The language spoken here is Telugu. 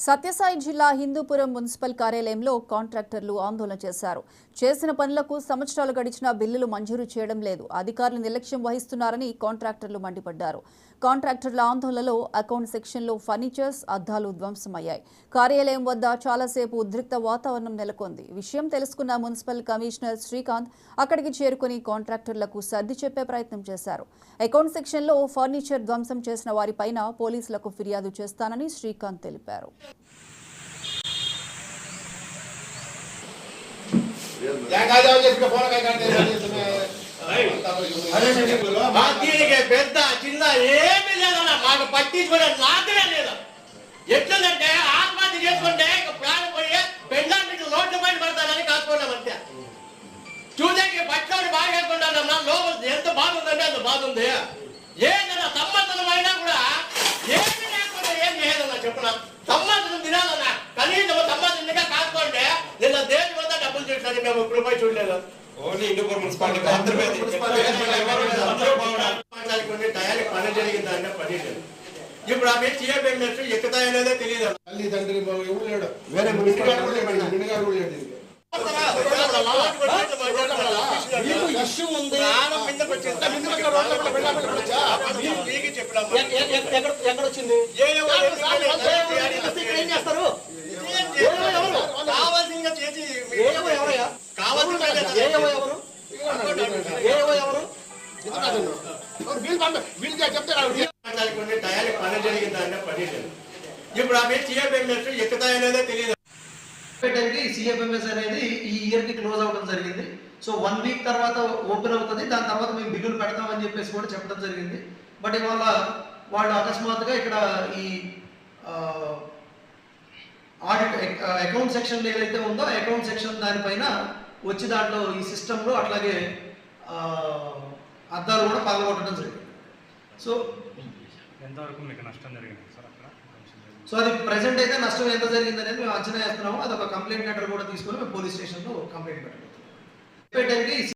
సత్యసాయి జిల్లా హిందూపురం మున్సిపల్ కార్యాలయంలో కాంట్రాక్టర్లు ఆందోళన చేశారు. చేసిన పనులకు సంవత్సరాలు గడిచినా బిల్లులు మంజూరు చేయడం లేదు. అధికారులు నిర్లక్ష్యం వహిస్తున్నారని కాంట్రాక్టర్లు మండిపడ్డారు. కాంట్రాక్టర్ల ఆందోళనలో అకౌంట్ సెక్షన్లో ఫర్నిచర్స్, అద్దాలు ధ్వంసమయ్యాయి. కార్యాలయం వద్ద చాలాసేపు ఉద్రిక్త వాతావరణం నెలకొంది. విషయం తెలుసుకున్న మున్సిపల్ కమిషనర్ శ్రీకాంత్ అక్కడికి చేరుకుని కాంట్రాక్టర్లకు సర్ది చెప్పే ప్రయత్నం చేశారు. అకౌంట్ సెక్షన్లో ఫర్నిచర్ ధ్వంసం చేసిన వారిపైన పోలీసులకు ఫిర్యాదు చేస్తానని శ్రీకాంత్ తెలిపారు. పెద్ద చిన్న ఏమి లేదన్నా మాకు పట్టించుకునే నాకనే లేదు. ఎట్లంటే ఆత్మహత్య చేసుకుంటే ప్రాణం పోయి పెళ్ళా మీకు నోట్ల పైన పడతానని కాసుకున్నాం అంతే. చూసేకి పట్టోడు బాగా వేసుకుంటానన్నా లోపల ఎంత బాధ ఉందంటే అంత బాధ ఉంది. ఏదన్నా సంబంధం అయినా కూడా ఏమి లేకుండా ఏం చేయదన్నా చెప్పున్నా. సంబంధం తినాలన్నా కనీసం సంబంధంగా కాసుకోండి. నిన్న దేశం అంతా డబ్బులు చేసినట్టు మేము ఇప్పుడు పోయి చూడలేదు. టయానికి పని జరిగిందంటే పని లేదు. ఇప్పుడు ఆమె చేయబడినట్టు ఎక్కుతాయనేదే తెలియదు. తల్లిదండ్రి ఎవరు లేడు, వేరే మున్సిపాలిటీ కావాల్సిందిగా చేసి టయానికి పని జరిగిందంటే పని లేదు. ఇప్పుడు ఆమె చేయబడినట్టు ఎక్కుతాయనేదే తెలియదు. సిఎఫ్ఎంఎస్ అనేది ఈ ఇయర్ కి క్లోజ్ అవ్వడం జరిగింది. సో 1 వీక్ తర్వాత ఓపెన్ అవుతుంది. దాని తర్వాత మేము బిల్లులు పెడతామని చెప్పేసి కూడా చెప్పడం జరిగింది. బట్ ఇవాళ వాళ్ళు అకస్మాత్తుగా ఇక్కడ ఈ ఆడిట్ అకౌంట్ సెక్షన్ ఏదైతే ఉందో అకౌంట్ సెక్షన్ దానిపైన వచ్చి దాంట్లో ఈ సిస్టంలో అట్లాగే అద్దాలు కూడా పాల్గొట్టడం జరిగింది. సో ఎంతవరకు మీకు నష్టం జరిగింది సార్ అక్కడ? సో అది ప్రెసెంట్ అయితే నష్టం ఎంత జరిగింది అనేది మేము అంచనా వేస్తున్నాము. అది ఒక కంప్లైంట్ లెటర్ కూడా తీసుకొని మేము పోలీస్ స్టేషన్లో కంప్లైంట్ పెట్టబోతున్నాం.